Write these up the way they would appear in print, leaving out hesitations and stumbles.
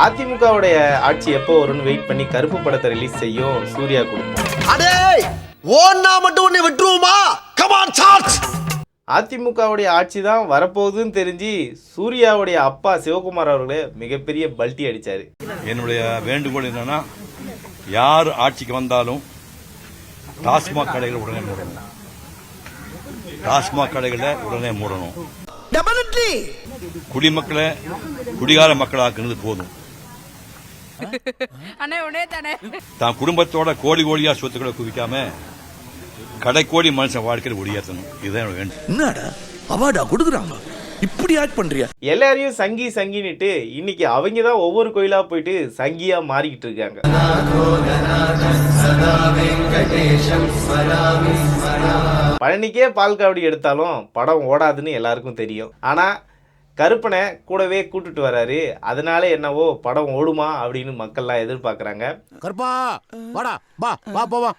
அதிமுகவுடைய ஆட்சி எப்போ வரும்னு வெயிட் பண்ணி கருப்பு படத்தை ரிலீஸ் செய்யும் சூர்யா குடும்பம். அடே ஓன்னா மட்டும் உன்னை விட்டுருவோமா? Come on charge. அதிமுகவுடைய ஆட்சி தான் வரப்போகுதுன்னு தெரிஞ்சு சூர்யாவுடைய அப்பா சிவகுமார் அவர்களே மிகப்பெரிய பல்ட்டி அடிச்சாரு. என்னுடைய வேண்டுகோள் என்னன்னா, யார் ஆட்சிக்கு வந்தாலும் டாஸ்மாக் கடைகளை உடனே மூடணும். டாஸ்மாக் கடைகளை உடனே மூடணும். குடிமக்களை குடிகார மக்களாக்குறது போதும். தான் குடும்பத்தோட கோடி கோடியா சொத்துக்களை குவிக்காம கடைக்கோடி மனுஷன் வாழ்க்கையில் ஒடியாத்தணும். இதுதான் வேண்டும். என்னடா அவார்டா கொடுக்குறாங்க, இப்படி ஆக்ட் பண்றியா? எல்லாரையும் சங்கி சங்கின்னுட்டு இன்னைக்கு அவங்க தான் ஒவ்வொரு கோயிலா போயிட்டு சங்கியா மாறிக்கிட்டு இருக்காங்க. பழனிக்கே பால் காவடி எடுத்தாலும் படம் ஓடாதுன்னு எல்லாருக்கும் தெரியும். ஆனா கருப்பனை கூடவே கூட்டுட்டு வராரு, அதனால என்னவோ படம் ஓடுமா அப்படின்னு மக்கள்லாம் எதிர்பார்க்குறாங்க. கருப்பா வாடா வா வா போவா.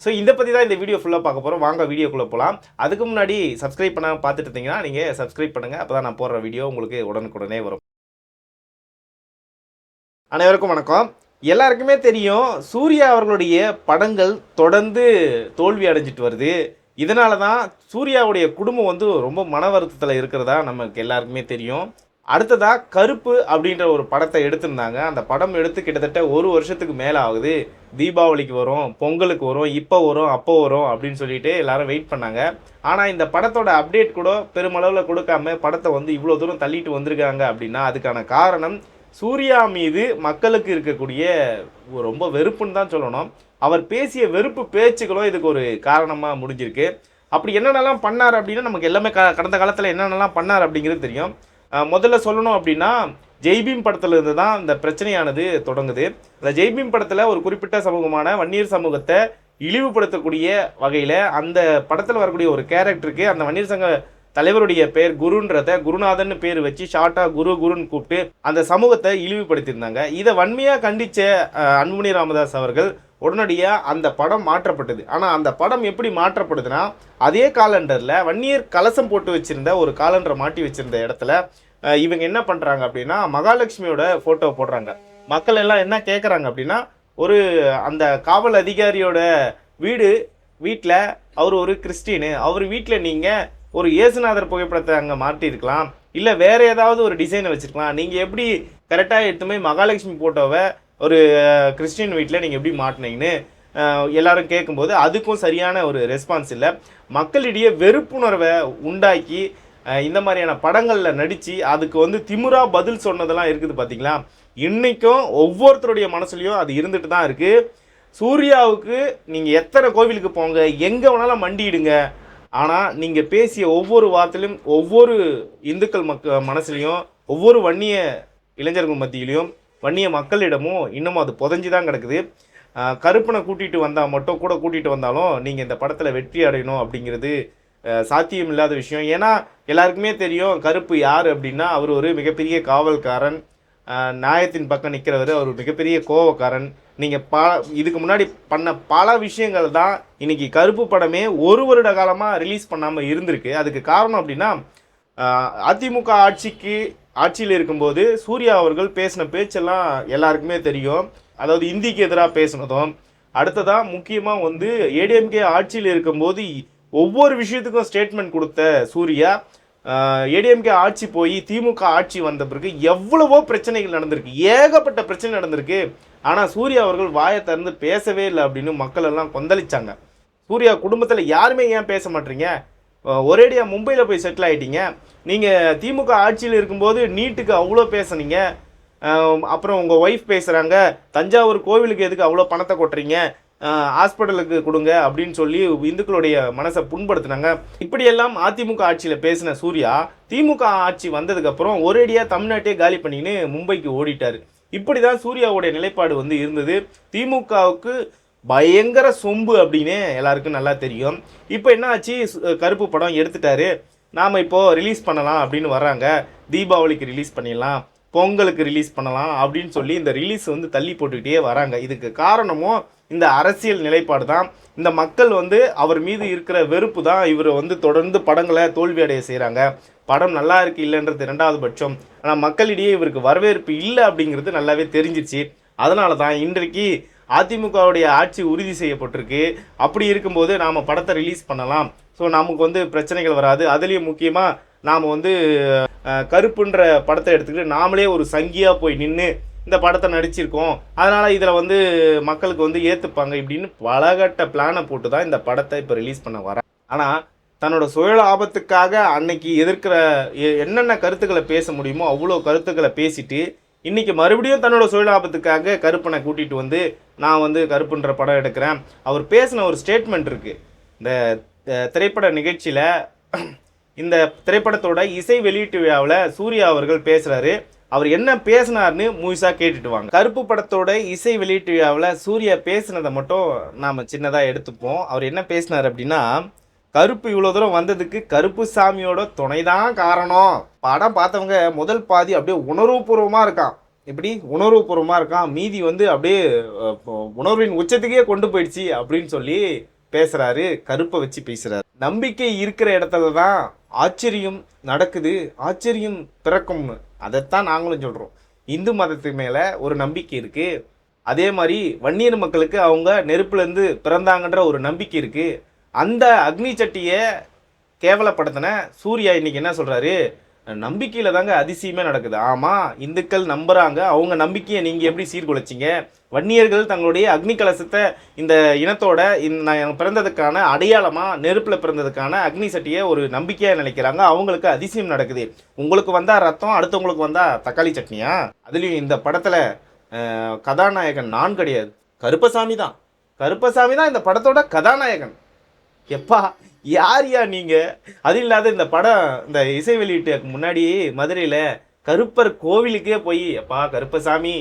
ஸோ இதை பற்றி தான் இந்த வீடியோ ஃபுல்லாக பார்க்க போகிறோம். வாங்க வீடியோக்குள்ளே போகலாம். அதுக்கு முன்னாடி சப்ஸ்கிரைப் பண்ணாமல் பார்த்துட்டு இருந்தீங்கன்னா நீங்கள் சப்ஸ்கிரைப் பண்ணுங்கள். அப்போ தான் நான் போடுற வீடியோ உங்களுக்கு உடனுக்குடனே வரும். அனைவருக்கும் வணக்கம். எல்லாருக்குமே தெரியும், சூர்யா அவர்களுடைய படங்கள் தொடர்ந்து தோல்வி அடைஞ்சிட்டு வருது. இதனால தான் சூர்யாவுடைய குடும்பம் வந்து ரொம்ப மன வருத்தத்தில் இருக்கிறதா நமக்கு எல்லாருக்குமே தெரியும். அடுத்ததாக கருப்பு அப்படின்ற ஒரு படத்தை எடுத்திருந்தாங்க. அந்த படம் எடுத்து கிட்டத்தட்ட ஒரு வருஷத்துக்கு மேலே ஆகுது. தீபாவளிக்கு வரும், பொங்கலுக்கு வரும், இப்போ வரும், அப்போ வரும் அப்படின்னு சொல்லிட்டு எல்லாரும் வெயிட் பண்ணாங்க. ஆனால் இந்த படத்தோட அப்டேட் கூட பெருமளவில் கொடுக்காம படத்தை வந்து இவ்வளோ தூரம் தள்ளிட்டு வந்திருக்காங்க. அப்படின்னா அதுக்கான காரணம் சூர்யா மீது மக்களுக்கு இருக்கக்கூடிய ரொம்ப வெறுப்புன்னு தான் சொல்லணும். அவர் பேசிய வெறுப்பு பேச்சுகளும் இதுக்கு ஒரு காரணமாக முடிஞ்சிருக்கு. அப்படி என்னென்னலாம் பண்ணார் அப்படின்னா நமக்கு எல்லாமே கடந்த காலத்தில் என்னென்னலாம் பண்ணார் அப்படிங்கிறது தெரியும். முதல்ல சொல்லணும் அப்படின்னா ஜெய்பீம் படத்தில் இருந்து தான் இந்த பிரச்சனையானது தொடங்குது. இந்த ஜெய்பீம் படத்தில் ஒரு குறிப்பிட்ட சமூகமான வன்னியர் சமூகத்தை இழிவுபடுத்தக்கூடிய வகையில் அந்த படத்தில் வரக்கூடிய ஒரு கேரக்டருக்கு அந்த வன்னியர் சங்க தலைவருடைய பேர் குருன்றத குருநாதன் பேர் வச்சு ஷார்ட்டாக குருன்னு கூப்பிட்டு அந்த சமூகத்தை இழிவுபடுத்தியிருந்தாங்க. இதை வன்மையாக கண்டித்த அன்புமணி ராமதாஸ் அவர்கள் உடனடியாக அந்த படம் மாற்றப்பட்டது. ஆனால் அந்த படம் எப்படி மாற்றப்படுதுன்னா, அதே காலண்டரில் வன்னியர் கலசம் போட்டு வச்சுருந்த ஒரு காலண்டரை மாட்டி வச்சுருந்த இடத்துல இவங்க என்ன பண்ணுறாங்க அப்படின்னா மகாலட்சுமியோட ஃபோட்டோ போடுறாங்க. மக்கள் எல்லாம் என்ன கேட்குறாங்க அப்படின்னா, ஒரு அந்த காவல் அதிகாரியோட வீட்டில் அவர் ஒரு கிறிஸ்டினு, அவர் வீட்டில் நீங்கள் ஒரு இயேசுநாதர் புகைப்படத்தை அங்கே மாட்டியிருக்கலாம், இல்லை வேறு ஏதாவது ஒரு டிசைனை வச்சுருக்கலாம். நீங்கள் எப்படி கரெக்டாக எடுத்துமே மகாலட்சுமி ஃபோட்டோவை ஒரு கிறிஸ்டின் வீட்டில் நீங்கள் எப்படி மாட்டினீங்கன்னு எல்லாரும் கேட்கும்போது அதுக்கும் சரியான ஒரு ரெஸ்பான்ஸ் இல்லை. மக்களிடையே வெறுப்புணர்வை உண்டாக்கி இந்த மாதிரியான படங்களில் நடித்து அதுக்கு வந்து திமுறா பதில் சொன்னதெல்லாம் இருக்குது பார்த்தீங்களா. இன்றைக்கும் ஒவ்வொருத்தருடைய மனசுலையும் அது இருந்துட்டு தான் இருக்குது. சூர்யாவுக்கு நீங்கள் எத்தனை கோவிலுக்கு போங்க, எங்கே வேணாலும் மண்டிடுங்க, ஆனால் நீங்கள் பேசிய ஒவ்வொரு வார்த்தையிலும் ஒவ்வொரு இந்துக்கள் மனசுலையும் ஒவ்வொரு வன்னிய இளைஞர்கள் மத்தியிலையும் வன்னிய மக்களிடமும் இன்னமும் அது புதஞ்சி தான் கிடக்குது. கருப்பனை கூட்டிகிட்டு வந்தால் மட்டும் கூட கூட்டிகிட்டு வந்தாலும் நீங்கள் இந்த படத்தில் வெற்றி அடையணும் அப்படிங்கிறது சாத்தியம் இல்லாத விஷயம். ஏன்னா எல்லாருக்குமே தெரியும் கருப்பு யார் அப்படின்னா, அவர் ஒரு மிகப்பெரிய காவல்காரன், நியாயத்தின் பக்கம் நிற்கிறவர், அவர் மிகப்பெரிய கோவக்காரன். நீங்கள் இதுக்கு முன்னாடி பண்ண பல விஷயங்கள் தான் இன்றைக்கி கருப்பு படமே ஒரு வருட காலமாக ரிலீஸ் பண்ணாமல் இருந்திருக்கு. அதுக்கு காரணம் அப்படின்னா அதிமுக ஆட்சியில் இருக்கும்போது சூர்யா அவர்கள் பேசின பேச்செல்லாம் எல்லாருக்குமே தெரியும். அதாவது இந்திக்கு எதிராக பேசினதும், அடுத்ததாக முக்கியமாக வந்து ஏடிஎம்கே ஆட்சியில் இருக்கும்போது ஒவ்வொரு விஷயத்துக்கும் ஸ்டேட்மெண்ட் கொடுத்த சூர்யா, ஏடிஎம்கே ஆட்சி போய் திமுக ஆட்சி வந்த பிறகு எவ்வளவோ பிரச்சனைகள் நடந்திருக்கு, ஏகப்பட்ட பிரச்சனை நடந்திருக்கு. ஆனால் சூர்யா அவர்கள் வாயை திறந்து பேசவே இல்லை அப்படின்னு மக்கள் எல்லாம் கொந்தளிச்சாங்க. சூர்யா குடும்பத்தில் யாருமே ஏன் பேச மாட்டீங்க, ஒரேடியாக மும்பையில் போய் செட்டில் ஆகிட்டீங்க, நீங்கள் திமுக ஆட்சியில் இருக்கும்போது நீட்டுக்கு அவ்வளோ பேசுனீங்க, அப்புறம் உங்கள் ஒய்ஃப் பேசுகிறாங்க தஞ்சாவூர் கோவிலுக்கு எதுக்கு அவ்வளோ பணத்தை கொட்டுறீங்க, ஹாஸ்பிட்டலுக்கு கொடுங்க அப்படின்னு சொல்லி இந்துக்களுடைய மனசை புண்படுத்தினாங்க. இப்படியெல்லாம் அதிமுக ஆட்சியில் பேசின சூர்யா திமுக ஆட்சி வந்ததுக்கப்புறம் ஒரேடியாக தமிழ்நாட்டையே காலி பண்ணின்னு மும்பைக்கு ஓடிட்டார். இப்படி தான் சூர்யாவுடைய நிலைப்பாடு வந்து இருந்தது. திமுகவுக்கு பயங்கர சொம்பு அப்படின்னு எல்லாருக்கும் நல்லா தெரியும். இப்போ என்ன ஆச்சு, கருப்பு படம் எடுத்துட்டாரு, நாம் இப்போது ரிலீஸ் பண்ணலாம் அப்படின்னு வர்றாங்க. தீபாவளிக்கு ரிலீஸ் பண்ணிடலாம், பொங்கலுக்கு ரிலீஸ் பண்ணலாம் அப்படின்னு சொல்லி இந்த ரிலீஸ் வந்து தள்ளி போட்டுக்கிட்டே வராங்க. இதுக்கு காரணமும் இந்த அரசியல் நிலைப்பாடு தான். இந்த மக்கள் வந்து அவர் மீது இருக்கிற வெறுப்பு தான் இவர் வந்து தொடர்ந்து படங்களை தோல்வி அடைய செய்கிறாங்க. படம் நல்லா இருக்கு இல்லைன்றது ரெண்டாவது பட்சம். ஆனால் மக்களிடையே இவருக்கு வரவேற்பு இல்லை அப்படிங்கிறது நல்லாவே தெரிஞ்சிருச்சு. அதனால தான் இன்றைக்கு அதிமுகவுடைய ஆட்சி உறுதி செய்யப்பட்டிருக்கு. அப்படி இருக்கும்போது நாம் படத்தை ரிலீஸ் பண்ணலாம். ஸோ நமக்கு வந்து பிரச்சனைகள் வராது. அதுலேயும் முக்கியமாக நாம் வந்து கருப்புன்ற படத்தை எடுத்துக்கிட்டு நாமளே ஒரு சங்கியாக போய் நின்று இந்த படத்தை நடிச்சிருக்கோம், அதனால் இதில் வந்து மக்களுக்கு வந்து ஏற்றுப்பாங்க இப்படின்னு பலகட்ட பிளானை போட்டு தான் இந்த படத்தை இப்போ ரிலீஸ் பண்ண வரேன். ஆனால் தன்னோட சுய லாபத்துக்காக அன்னைக்கு எதிர்க்கிற என்னென்ன கருத்துக்களை பேச முடியுமோ அவ்வளோ கருத்துக்களை பேசிட்டு இன்றைக்கி மறுபடியும் தன்னோட சுய லாபத்துக்காக கருப்பனை கூட்டிகிட்டு வந்து நான் வந்து கருப்புன்ற படம் எடுக்கிறேன். அவர் பேசின ஒரு ஸ்டேட்மெண்ட் இருக்குது இந்த திரைப்பட நிகழ்ச்சியில். இந்த திரைப்படத்தோட இசை வெளியீட்டு விழாவில் சூர்யா அவர்கள் பேசுகிறாரு. அவர் என்ன பேசினார்னு முழுசாக கேட்டுட்டு வாங்க. கருப்பு படத்தோட இசை வெளியீட்டு விழாவில் சூர்யா பேசினதை மட்டும் நாம் சின்னதாக எடுத்துப்போம். அவர் என்ன பேசினார் அப்படின்னா, கருப்பு இவ்வளோ தூரம் வந்ததுக்கு கருப்பு சாமியோட துணை தான் காரணம். படம் பார்த்தவங்க முதல் பாதி அப்படியே உணர்வுபூர்வமாக இருக்கான். இப்படி உணர்வுபூர்வமாக இருக்கான், மீதி வந்து அப்படியே உணர்வின் உச்சத்துக்கே கொண்டு போயிடுச்சு அப்படின்னு சொல்லி பேசுகிறாரு. கருப்பை வச்சு பேசுகிறாரு. நம்பிக்கை இருக்கிற இடத்துல தான் ஆச்சரியம் நடக்குது, ஆச்சரியம் பிறக்கும்னு. அதைத்தான் நாங்களும் சொல்கிறோம். இந்து மதத்துக்கு மேலே ஒரு நம்பிக்கை இருக்குது. அதே மாதிரி வன்னியர் மக்களுக்கு அவங்க நெருப்புலேருந்து பிறந்தாங்கன்ற ஒரு நம்பிக்கை இருக்குது. அந்த அக்னி சட்டியை கேவலப்படுத்தின சூர்யா இன்னைக்கு என்ன சொல்கிறாரு, நம்பிக்கையில் தாங்க அதிசயமே நடக்குது. ஆமாம், இந்துக்கள் நம்புகிறாங்க, அவங்க நம்பிக்கையை நீங்கள் எப்படி சீர்குலைச்சிங்க? வன்னியர்கள் தங்களுடைய அக்னி கலசத்தை இந்த இனத்தோட பிறந்ததுக்கான அடையாளமாக நெருப்பில் பிறந்ததுக்கான அக்னி சட்டியை ஒரு நம்பிக்கையாக நினைக்கிறாங்க. அவங்களுக்கு அதிசயம் நடக்குது. உங்களுக்கு வந்தால் ரத்தம், அடுத்தவங்களுக்கு வந்தால் தக்காளி சட்னியா? அதுலேயும் இந்த படத்தில் கதாநாயகன் நான் கிடையாது, கருப்பசாமி தான். கருப்பசாமி தான் இந்த படத்தோட கதாநாயகன். எப்பா யார்யா நீங்கள்? அது இல்லாத இந்த படம் இந்த இசை வெளியீட்டுக்கு முன்னாடி மதுரையில் கருப்பர் கோவிலுக்கே போய், எப்பா கருப்பசாமி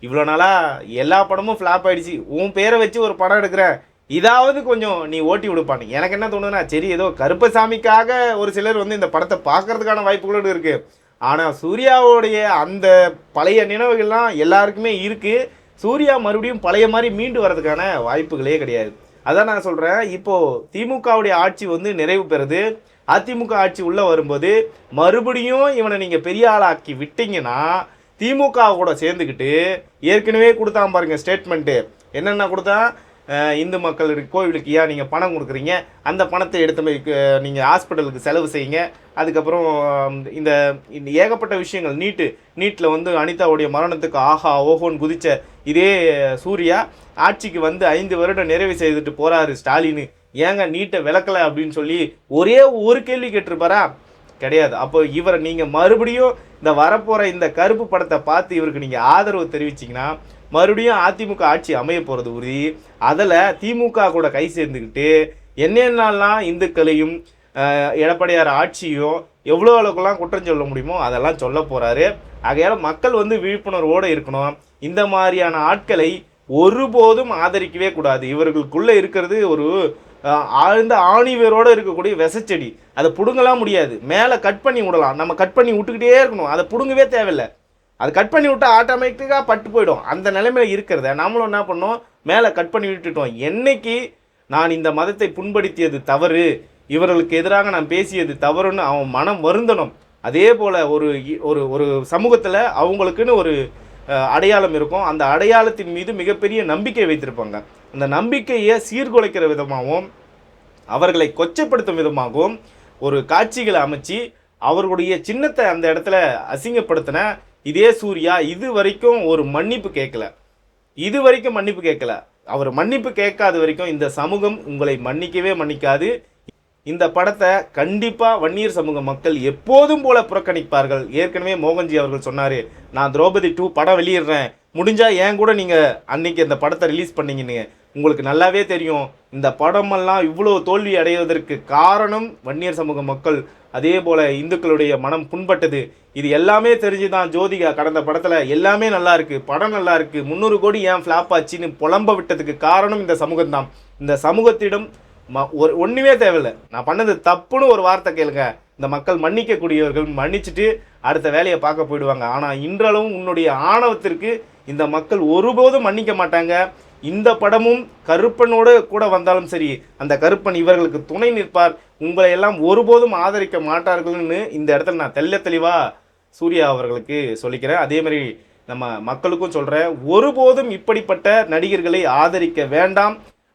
இவ்வளோ நாளாக எல்லா படமும் ஃப்ளாப் ஆகிடுச்சு, உன் பேரை வச்சு ஒரு படம் எடுக்கிறேன், இதாவது கொஞ்சம் நீ ஓட்டி விடுப்பான்னு. எனக்கு என்ன தோணுதுன்னா, சரி ஏதோ கருப்பசாமிக்காக ஒரு சிலர் வந்து இந்த படத்தை பார்க்கறதுக்கான வாய்ப்புகளோடு இருக்குது. ஆனால் சூர்யாவுடைய அந்த பழைய நினைவுகள்லாம் எல்லாருக்குமே இருக்குது. சூர்யா மறுபடியும் பழைய மாதிரி மீண்டு வர்றதுக்கான வாய்ப்புகளே கிடையாது. அதான் நான் சொல்கிறேன், இப்போது திமுகவுடைய ஆட்சி வந்து நிறைவு பெறுது. அதிமுக ஆட்சி உள்ளே வரும்போது மறுபடியும் இவனை நீங்கள் பெரிய ஆளாக்கி விட்டீங்கன்னா திமுக கூட சேர்ந்துக்கிட்டு ஏற்கனவே கொடுத்தான் பாருங்கள் ஸ்டேட்மெண்ட்டு. என்னென்ன கொடுத்தா, இந்து மக்கள் கோவிலுக்கு ஏன் நீங்கள் பணம் கொடுக்குறீங்க, அந்த பணத்தை எடுத்து நீங்கள் ஹாஸ்பிட்டலுக்கு செலவு செய்யுங்க. அதுக்கப்புறம் இந்த ஏகப்பட்ட விஷயங்கள், நீட்டில் வந்து அனிதாவுடைய மரணத்துக்கு ஆஹா ஓஹோன்னு குதித்த இதே சூர்யா ஆட்சிக்கு வந்து 5 வருடம் நிறைவு செய்துட்டு போகிறாரு ஸ்டாலின். ஏங்க நீட்டை விளக்கலை அப்படின்னு சொல்லி ஒரே ஒரு கேள்வி கேட்டிருப்பாரா? கிடையாது. அப்போ இவரை நீங்கள் மறுபடியும் இந்த வரப்போகிற இந்த கருப்பு படத்தை பார்த்து இவருக்கு நீங்கள் ஆதரவு தெரிவிச்சிங்கன்னா மறுபடியும் அதிமுக ஆட்சி அமைய போகிறது உறுதி. அதில் திமுக கூட கை சேர்ந்துக்கிட்டு என்னென்னலாம் இந்துக்களையும் எடப்பாடியார் ஆட்சியும் எவ்வளோ அளவுக்குலாம் குற்றம் சொல்ல முடியுமோ அதெல்லாம் சொல்ல போகிறாரு. ஆகையால் மக்கள் வந்து விழிப்புணர்வோடு இருக்கணும். இந்த மாதிரியான ஆட்களை ஒருபோதும் ஆதரிக்கவே கூடாது. இவர்களுக்குள்ளே இருக்கிறது ஒரு ஆழ்ந்த ஆணிவேரோடு இருக்கக்கூடிய விசைச்செடி. அதை பிடுங்கலாம் முடியாது. மேலே கட் பண்ணி விடலாம், நம்ம கட் பண்ணி விட்டுக்கிட்டே இருக்கணும். அதை பிடுங்கவே தேவையில்லை. அது கட் பண்ணி விட்டால் ஆட்டோமேட்டிக்காக பட்டு போயிடும். அந்த நிலைமையில் இருக்கிறத நம்மளும் என்ன பண்ணோம், மேலே கட் பண்ணி விட்டுட்டோம். என்னைக்கு நான் இந்த மதத்தை புண்படுத்தியது தவறு, இவர்களுக்கு எதிராக நான் பேசியது தவறுன்னு அவன் மனம் வருந்தணும். அதே போல் ஒரு ஒரு ஒரு சமூகத்தில் அவங்களுக்குன்னு ஒரு அடையாளம் இருக்கும். அந்த அடையாளத்தின் மீது மிகப்பெரிய நம்பிக்கை வைத்திருப்பாங்க. அந்த நம்பிக்கையை சீர்குலைக்கிற விதமாகவும் அவர்களை கொச்சைப்படுத்தும் விதமாகவும் ஒரு காட்சிகளை அமைச்சு அவர்களுடைய சின்னத்தை அந்த இடத்துல அசிங்கப்படுத்தின இதே சூர்யா இது வரைக்கும் ஒரு மன்னிப்பு கேட்கல. அவர் மன்னிப்பு கேட்காத வரைக்கும் இந்த சமூகம் உங்களை மன்னிக்கவே மன்னிக்காது. இந்த படத்தை கண்டிப்பாக வன்னியர் சமூக மக்கள் எப்போதும் போல புறக்கணிப்பார்கள். ஏற்கனவே மோகன்ஜி அவர்கள் சொன்னார், நான் திரௌபதி 2 படம் வெளியிடுறேன், முடிஞ்சால் ஏன் கூட நீங்கள் அன்றைக்கி அந்த படத்தை ரிலீஸ் பண்ணிங்கன்னு. உங்களுக்கு நல்லாவே தெரியும் இந்த படமெல்லாம் இவ்வளோ தோல்வி அடைவதற்கு காரணம் வன்னியர் சமூக மக்கள். அதே போல் இந்துக்களுடைய மனம் புண்பட்டது. இது எல்லாமே தெரிஞ்சு தான் ஜோதிகா கடந்த படத்தில் எல்லாமே நல்லா இருக்குது, படம் நல்லா இருக்குது, 300 கோடி ஏன் ஃப்ளாப் ஆச்சுன்னு புலம்ப விட்டதுக்கு காரணம் இந்த சமூகம்தான். இந்த சமூகத்திடம் ஒன்றுமே தேவையில்லை, நான் பண்ணது தப்புன்னு ஒரு வார்த்தை கேளுங்க, இந்த மக்கள் மன்னிக்கக்கூடியவர்கள் மன்னிச்சுட்டு அடுத்த வேலையை பார்க்க போயிடுவாங்க. ஆனால் இன்றளவும் உன்னுடைய ஆணவத்திற்கு இந்த மக்கள் ஒருபோதும் மன்னிக்க மாட்டாங்க. இந்த படமும் கருப்பனோடு கூட வந்தாலும் சரி, அந்த கருப்பன் இவர்களுக்கு துணை நிற்பார், உங்களை எல்லாம் ஒருபோதும் ஆதரிக்க மாட்டார்கள்னு இந்த இடத்துல நான் தெளிவாக சூர்யா அவர்களுக்கு சொல்லிக்கிறேன். அதே மாதிரி நம்ம மக்களுக்கும் சொல்கிறேன், ஒருபோதும் இப்படிப்பட்ட நடிகர்களை ஆதரிக்க வேண்டாம்.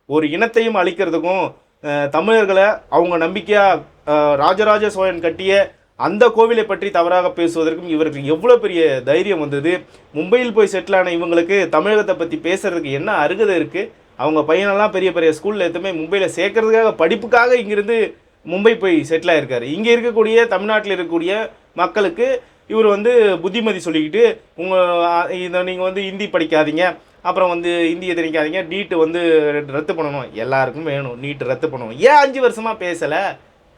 ஒரு இனத்தையும் அழிக்கிறதுக்கும் தமிழர்களை அவங்க நம்பிக்கையாக ராஜராஜ சோழன் கட்டிய அந்த கோவிலை பற்றி தவறாக பேசுவதற்கும் இவருக்கு எவ்வளோ பெரிய தைரியம் வந்தது. மும்பையில் போய் செட்டில் ஆன இவங்களுக்கு தமிழகத்தை பற்றி பேசுறதுக்கு என்ன அருகதை இருக்குது? அவங்க பையனெல்லாம் பெரிய பெரிய ஸ்கூலில் எதுவுமே மும்பையில் சேர்க்கறதுக்காக படிப்புக்காக இங்கிருந்து மும்பை போய் செட்டில் ஆகிருக்காரு. இங்கே இருக்கக்கூடிய தமிழ்நாட்டில் இருக்கக்கூடிய மக்களுக்கு இவர் வந்து புத்திமதி சொல்லிக்கிட்டு இதை நீங்கள் வந்து ஹிந்தி படிக்காதீங்க, அப்புறம் வந்து ஹிந்தியை திணிக்காதீங்க, நீட்டு வந்து ரத்து பண்ணணும், எல்லாருக்கும் வேணும் நீட்டு ரத்து பண்ணணும். ஏன் 5 வருஷமாக பேசலை?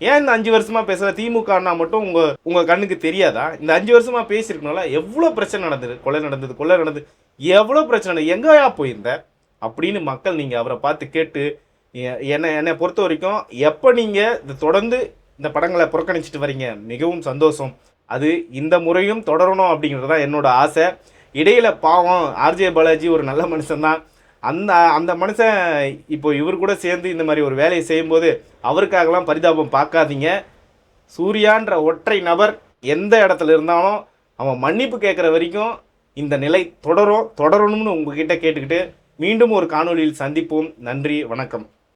ஏன் இந்த 5 வருஷமாக பேசலை? திமுகனா மட்டும் உங்கள் கண்ணுக்கு தெரியாதா? இந்த 5 வருஷமாக பேசியிருக்கனால எவ்வளோ பிரச்சனை நடந்தது, கொலை நடந்தது, எவ்வளோ பிரச்சனை, எங்கேயா போயிருந்த அப்படின்னு மக்கள் நீங்கள் அவரை பார்த்து கேட்டு என்னை பொறுத்த வரைக்கும் எப்போ நீங்கள் இதை தொடர்ந்து இந்த படங்களை புறக்கணிச்சிட்டு வரீங்க மிகவும் சந்தோஷம். அது இந்த முறையும் தொடரணும் அப்படிங்கிறது தான் என்னோட ஆசை. இடையில பாவம் ஆர்ஜே பாலாஜி ஒரு நல்ல மனுஷன்தான். அந்த மனுஷன் இப்போ இவர் கூட சேர்ந்து இந்த மாதிரி ஒரு வேலையை செய்யும்போது அவருக்காகலாம் பரிதாபம் பார்க்காதீங்க. சூர்யான்ற ஒற்றை நபர் எந்த இடத்துல இருந்தாலும் அவன் மன்னிப்பு கேட்குற வரைக்கும் இந்த நிலை தொடரணும்னு உங்ககிட்ட கேட்டுக்கிட்டு மீண்டும் ஒரு காணொளியில் சந்திப்போம். நன்றி, வணக்கம்.